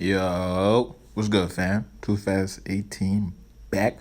Yo, what's good, fam? Too Fast 18 back.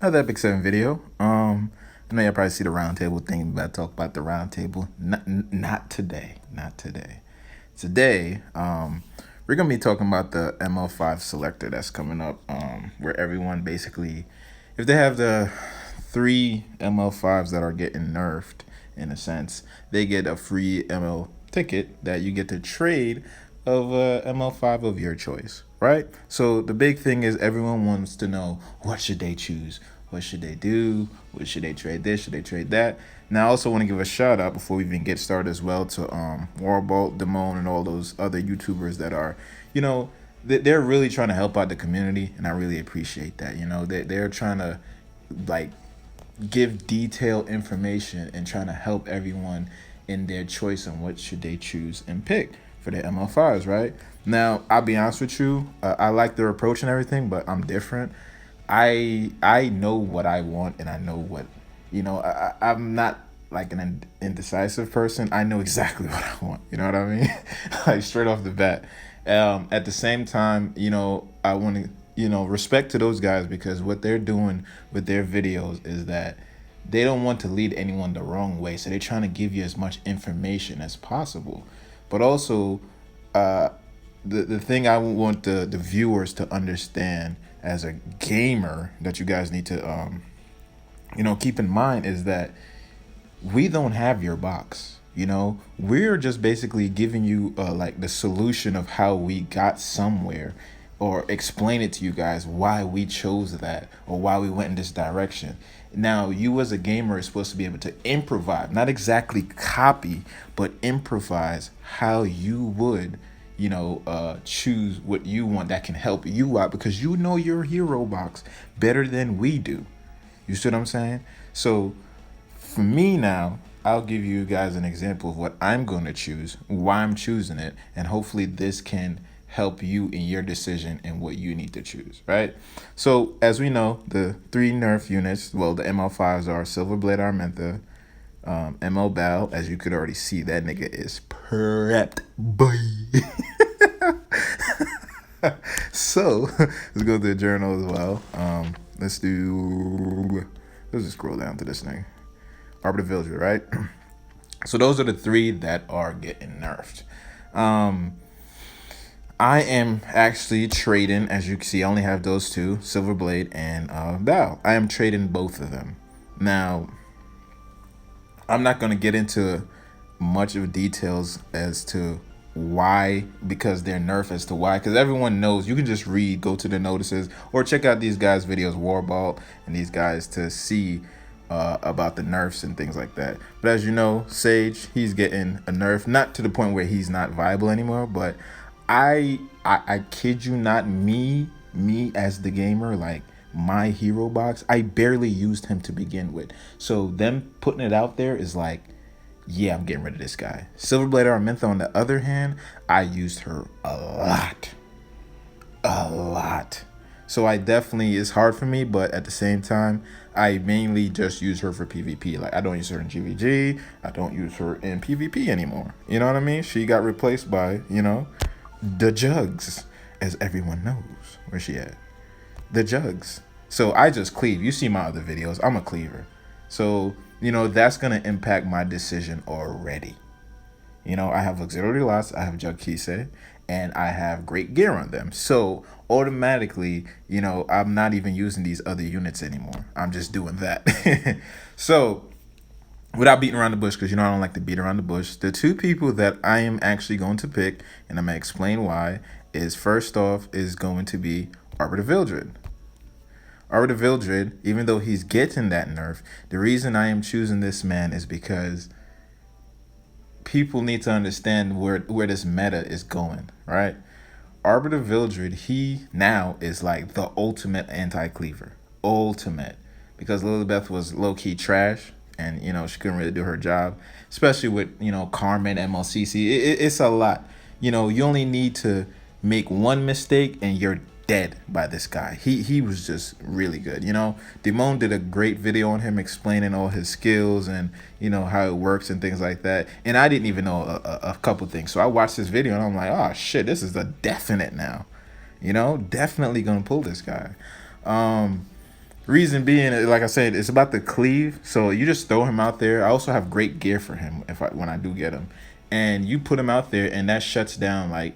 Another Epic 7 video. I know y'all probably see the roundtable thing, but I talk about the roundtable. Not today. Not today. Today, we're gonna be talking about the ML5 selector that's coming up. Where everyone basically, if they have the three ML5s that are getting nerfed, in a sense, they get a free ML ticket that you get to trade of ML5 of your choice, right? So the big thing is everyone wants to know, what should they choose? What should they do? What should they trade this? Should they trade that? Now I also want to give a shout out before we even get started as well to Warbolt, Damone, and all those other YouTubers that are, you know, they're really trying to help out the community, and I really appreciate that. You know, they're trying to like give detailed information and trying to help everyone in their choice on what should they choose and pick for their ML5s, right? Now, I'll be honest with you, I like their approach and everything, but I'm different. I know what I want, and I know what, I'm not like an indecisive person. I know exactly what I want. You know what I mean? Like straight off the bat. At the same time, I want to, respect to those guys, because what they're doing with their videos is that they don't want to lead anyone the wrong way. So they're trying to give you as much information as possible. But also, uh, the thing I want the viewers to understand as a gamer that you guys need to keep in mind is that we don't have your box. We're just basically giving you like the solution of how we got somewhere, or explain it to you guys why we chose that or why we went in this direction. Now, you as a gamer is supposed to be able to improvise, not exactly copy, but improvise how you would, choose what you want that can help you out, because you know your hero box better than we do. You see what I'm saying? So for me now, I'll give you guys an example of what I'm going to choose, why I'm choosing it, and hopefully this can help you in your decision and what you need to choose, right? So as we know, the three nerf units, well, the ML5s are Silverblade Armenta, ML Bal, as you could already see, that nigga is prepped, boy. So let's go to the journal as well. Let's just scroll down to this thing. Arbiter Vildred, right? So those are the three that are getting nerfed. I am actually trading, as you can see, I only have those two, Silverblade and Bal. I am trading both of them. Now, I'm not going to get into much of details as to why, because they're nerfed, as to why, because everyone knows. You can just read, go to the notices, or check out these guys' videos, Warball and these guys, to see about the nerfs and things like that. But as you know, Sage, he's getting a nerf, not to the point where he's not viable anymore, but I kid you not, me as the gamer, like my hero box, I barely used him to begin with. So them putting it out there is like, yeah, I'm getting rid of this guy. Silverblade Armenta, on the other hand, I used her a lot. So I definitely, it's hard for me, but at the same time, I mainly just use her for PvP. Like, I don't use her in GVG. I don't use her in PvP anymore. You know what I mean? She got replaced by, the Jugs, as everyone knows. Where's she at? The Jugs. So I just cleave. You see my other videos. I'm a cleaver. So, that's going to impact my decision already. I have auxiliary lots, I have Jug Kise, and I have great gear on them. So automatically, I'm not even using these other units anymore. I'm just doing that. So without beating around the bush, because I don't like to beat around the bush, the two people that I am actually going to pick, and I'm going to explain why, is first off is going to be Arbiter Vildred. Arbiter Vildred, even though he's getting that nerf, the reason I am choosing this man is because people need to understand where this meta is going, right? Arbiter Vildred, he now is like the ultimate anti-cleaver. Ultimate. Because Lilibeth was low-key trash, and, she couldn't really do her job. Especially with, Carmen, MLCC. It's a lot. You only need to make one mistake, and you're dead by this guy. He was just really good. Damone did a great video on him explaining all his skills and how it works and things like that. And I didn't even know a couple things. So I watched this video and I'm like, oh shit, this is a definite now. You know, definitely gonna pull this guy. Reason being, like I said, it's about the cleave. So you just throw him out there. I also have great gear for him when I do get him, and you put him out there, and that shuts down like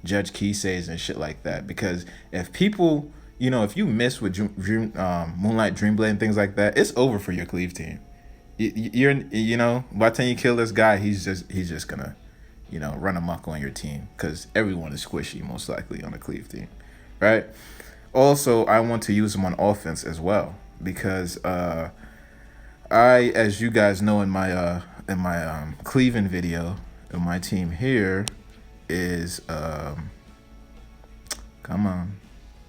Judge Kise's and shit like that. Because if people, if you miss with Moonlight Dreamblade and things like that, it's over for your cleave team. By the time you kill this guy, he's just gonna, run amok on your team because everyone is squishy most likely on the cleave team, right? Also, I want to use him on offense as well because as you guys know in my Cleveland video, my team here is come on,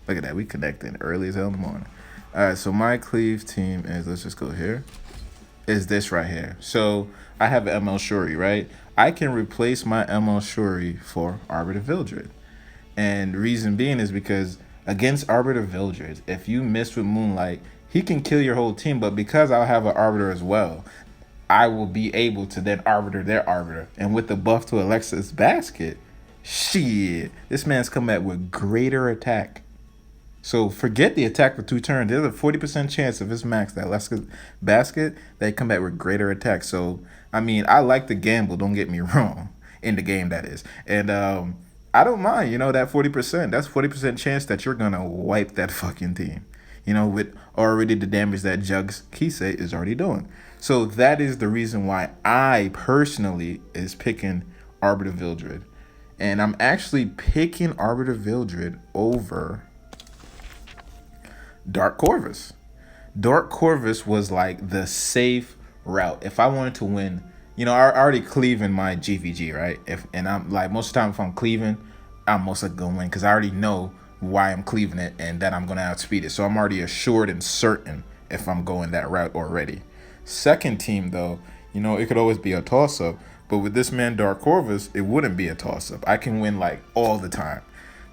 look at that, we connected early as hell in the morning. All right, so my cleave team is, let's just go here, is this right here. So I have an ML Shuri, right? I can replace my ML Shuri for Arbiter Vildred. And reason being is because against Arbiter Vildred, if you miss with Moonlight, he can kill your whole team. But because I'll have an Arbiter as well, I will be able to then Arbiter their Arbiter. And with the buff to Alexa's basket, shit, this man's come back with greater attack. So forget the attack for 2 turns. There's a 40% chance of his max that Alexa's basket, they come back with greater attack. So, I mean, I like the gamble, don't get me wrong, in the game that is. And I don't mind, that 40%. That's 40% chance that you're going to wipe that fucking team, with already the damage that Jugs Kise is already doing. So that is the reason why I personally is picking Arbiter Vildred. And I'm actually picking Arbiter Vildred over Dark Corvus. Dark Corvus was like the safe route. If I wanted to win, I already cleaving my GVG, right? And I'm like, most of the time if I'm cleaving, I'm most likely gonna win because I already know why I'm cleaving it and that I'm gonna outspeed it. So I'm already assured and certain if I'm going that route already. Second team though, it could always be a toss-up. But with this man Dark Corvus, it wouldn't be a toss-up. I can win like all the time.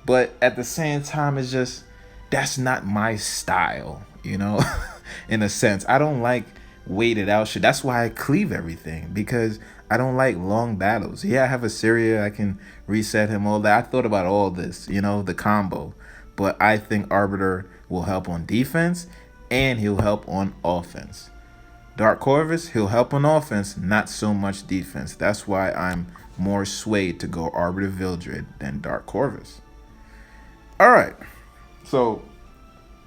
But at the same time, it's just, that's not my style, in a sense. I don't like waited out shit. That's why I cleave everything, because I don't like long battles. Yeah, I have Assyria, I can reset him, all that. I thought about all this, the combo. But I think Arbiter will help on defense and he'll help on offense. Dark Corvus, he'll help on offense, not so much defense. That's why I'm more swayed to go Arbiter Vildred than Dark Corvus. All right. So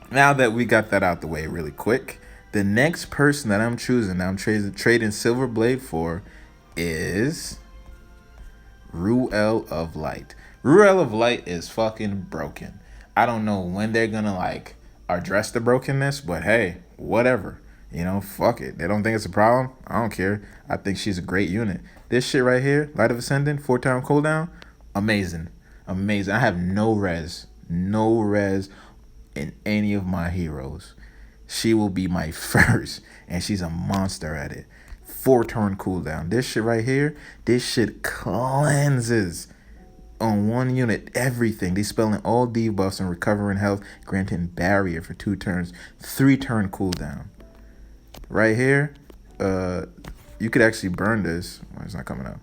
now that we got that out the way really quick, the next person that I'm choosing, I'm trading Silver Blade for, is Ruele of Light. Ruele of Light is fucking broken. I don't know when they're gonna address the brokenness, but hey, whatever. Fuck it. They don't think it's a problem. I don't care. I think she's a great unit. This shit right here, Light of Ascendant, 4-time cooldown, amazing. Amazing. I have no res in any of my heroes. She will be my first, and she's a monster at it. 4-turn cooldown. This shit right here, this shit cleanses on one unit everything. Dispelling all debuffs and recovering health, granting barrier for 2 turns. 3-turn cooldown. Right here, you could actually burn this. Why it's not coming up?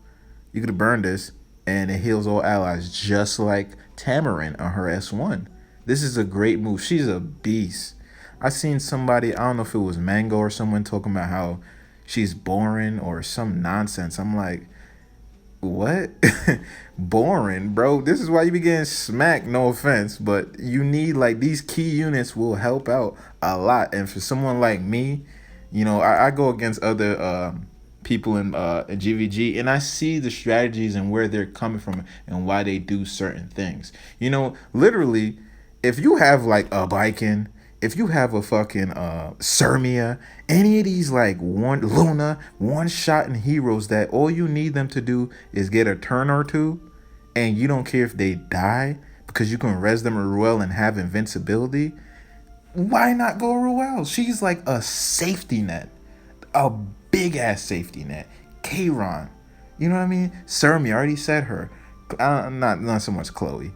You could burn this, and it heals all allies, just like Tamarin on her S1. This is a great move. She's a beast. I seen somebody, I don't know if it was Mango or someone, talking about how she's boring or some nonsense. I'm like, what? Boring, bro? This is why you be getting smacked, no offense, but you need, these key units will help out a lot. And for someone like me, I go against other people in GVG, and I see the strategies and where they're coming from and why they do certain things. Literally, if you have a Viking, if you have a fucking Sirmia, any of these one-shot heroes that all you need them to do is get a turn or two, and you don't care if they die because you can res them a Ruele and have invincibility, why not go Ruele? She's like a safety net, a big ass safety net. Kayron, you know what I mean? Sirmia, I already said her. Not so much Chloe.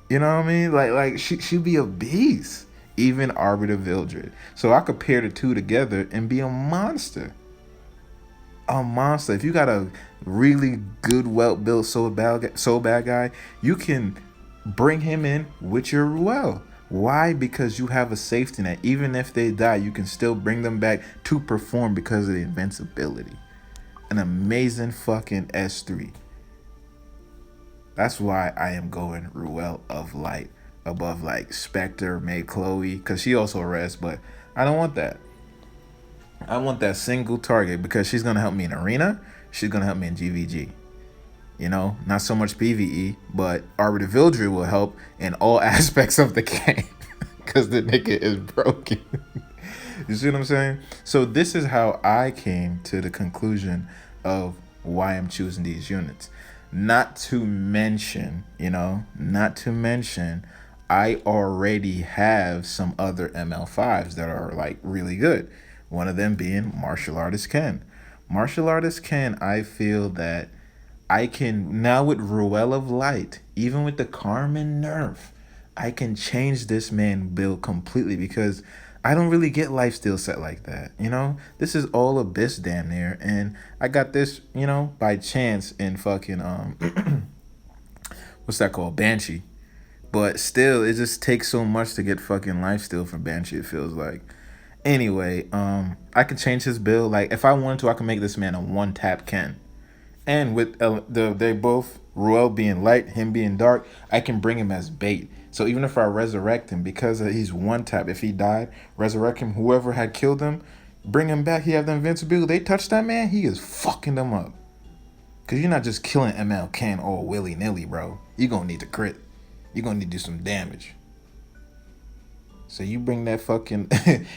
You know what I mean? She'd be a beast. Even Arbiter Vildred. So I could pair the two together and be a monster. A monster. If you got a really good, well-built soul bad guy, you can bring him in with your Ruele. Why? Because you have a safety net. Even if they die, you can still bring them back to perform because of the invincibility. An amazing fucking S3. That's why I am going Ruele of Light above like Spectre, May Chloe, because she also rests, but I don't want that. I want that single target because she's gonna help me in arena. She's gonna help me in GVG. You know, not so much PvE, but Arbiter Vildred will help in all aspects of the game because the nigga is broken. You see what I'm saying? So this is how I came to the conclusion of why I'm choosing these units. Not to mention, I already have some other ML5s that are like really good. One of them being Martial Artist Ken. Martial Artist Ken, I feel that I can, now with Ruele of Light, even with the Carmen nerf, I can change this man build completely because I don't really get lifesteal set like that. This is all Abyss damn near, and I got this, by chance in fucking what's that called? Banshee. But still, it just takes so much to get fucking lifesteal from Banshee, it feels like. Anyway, I can change his build. Like if I wanted to, I can make this man a one tap Ken. And with they both, Ruele being light, him being dark, I can bring him as bait. So even if I resurrect him, because he's one tap, if he died, resurrect him, whoever had killed him, bring him back, he have the invincibility. They touch that man, he is fucking them up. Because you're not just killing ML Ken all willy-nilly, bro. You're going to need to crit. You're going to need to do some damage. So you bring that fucking...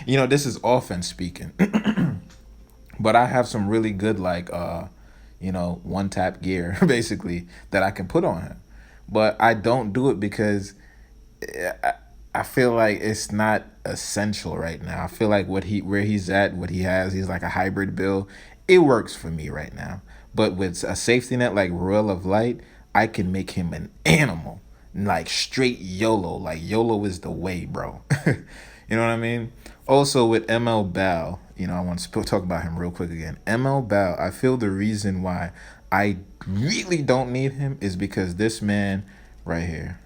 this is offense speaking. But I have some really good, like... one tap gear basically that I can put on him, but I don't do it because I feel like it's not essential right now. I feel like where he's at, what he has, he's like a hybrid build. It works for me right now, but with a safety net like Ruele of Light, I can make him an animal, like straight YOLO. Like YOLO is the way, bro. You know what I mean? Also with ML Bao, I want to talk about him real quick again. ML Bao, I feel the reason why I really don't need him is because this man right here,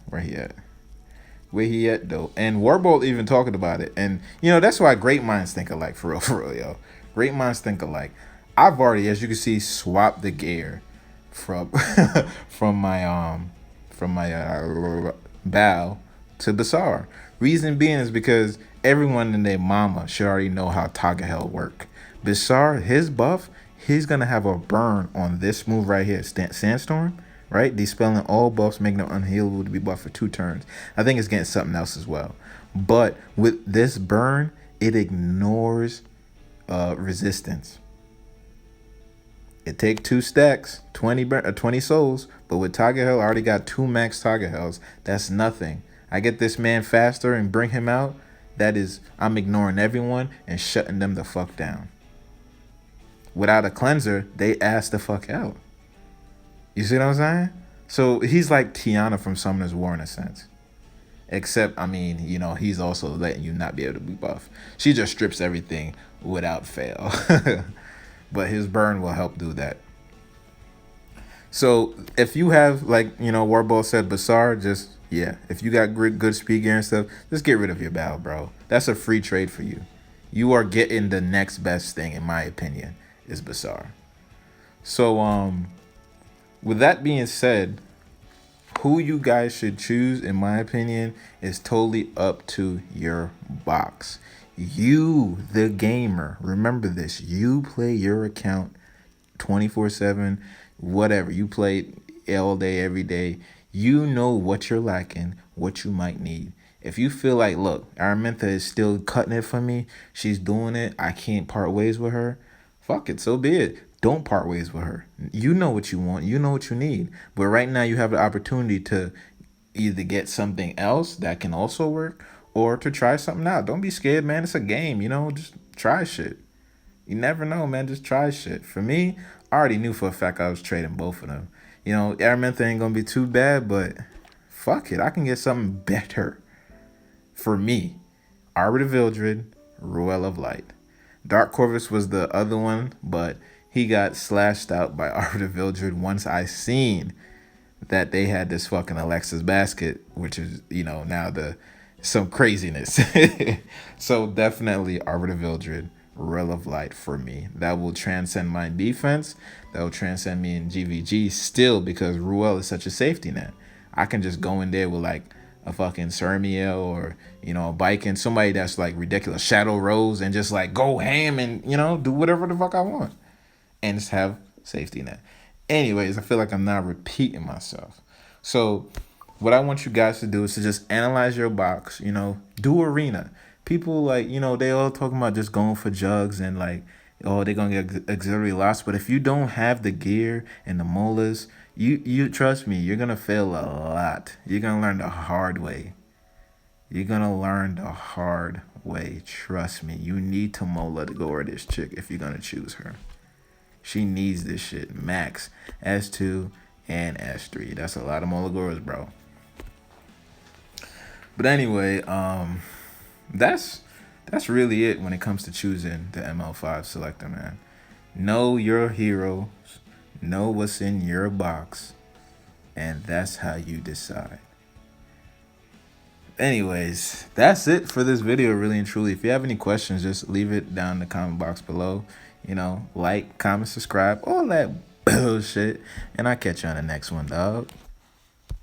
where he at? Where he at though? And Warbolt even talking about it. And that's why great minds think alike, for real, yo. Great minds think alike. I've already, as you can see, swapped the gear from from my Bao to Basar. Reason being is because everyone and their mama should already know how Tagahel work. Basar, his buff, he's going to have a burn on this move right here, Sandstorm, right? Dispelling all buffs, making them unhealable to be buffed for 2 turns. I think it's getting something else as well. But with this burn, it ignores resistance. It takes 2 stacks, 20 souls, but with Tagahel, I already got 2 max Tagahels. That's nothing. I get this man faster and bring him out. That is, I'm ignoring everyone and shutting them the fuck down. Without a cleanser, they ass the fuck out. You see what I'm saying? So he's like Tiana from Summoner's War in a sense. Except, he's also letting you not be able to be buffed. She just strips everything without fail. But his burn will help do that. So if you have, like, Warbolt said, Basar, just... yeah, if you got good speed gear and stuff, just get rid of your Bao, bro. That's a free trade for you. You are getting the next best thing, in my opinion, is Basar. So, with that being said, who you guys should choose, in my opinion, is totally up to your box. You, the gamer, remember this. You play your account 24/7, whatever. You play all day, every day. You know what you're lacking, what you might need. If you feel like, look, Araminta is still cutting it for me, she's doing it, I can't part ways with her, fuck it, so be it. Don't part ways with her. You know what you want, you know what you need. But right now you have the opportunity to either get something else that can also work or to try something out. Don't be scared, man. It's a game, just try shit. You never know, man. Just try shit. For me, I already knew for a fact I was trading both of them. Araminta ain't gonna be too bad, but fuck it. I can get something better. For me, Arbiter Vildred, Ruele of Light. Dark Corvus was the other one, but he got slashed out by Arbiter Vildred once I seen that they had this fucking Alexa's basket, which is, you know, now some craziness. So definitely Arbiter Vildred, Ruele of Light for me. That will transcend my defense. That will transcend me in GVG still, because Ruele is such a safety net. I can just go in there with like a fucking Sermiel or, you know, a Biking, somebody that's like ridiculous, Shadow Rose, and just like go ham and, you know, do whatever the fuck I want and just have safety net. Anyways, I feel like I'm not repeating myself. So what I want you guys to do is to just analyze your box, you know, do arena. People like, you know, they all talking about just going for jugs and like, oh, they're gonna get auxiliary loss. But if you don't have the gear and the molars, you trust me, you're gonna fail a lot. You're gonna learn the hard way. You're gonna learn the hard way. Trust me. You need to mola to go over this chick if you're gonna choose her. She needs this shit. Max, S2, and S3. That's a lot of Molagores, bro. But anyway, that's really it when it comes to choosing the ML5 selector, man. Know your heroes, know what's in your box, and that's how you decide. Anyways, that's it for this video, really and truly. If you have any questions, just leave it down in the comment box below. You know, like, comment, subscribe, all that bullshit. And I'll catch you on the next one, dog.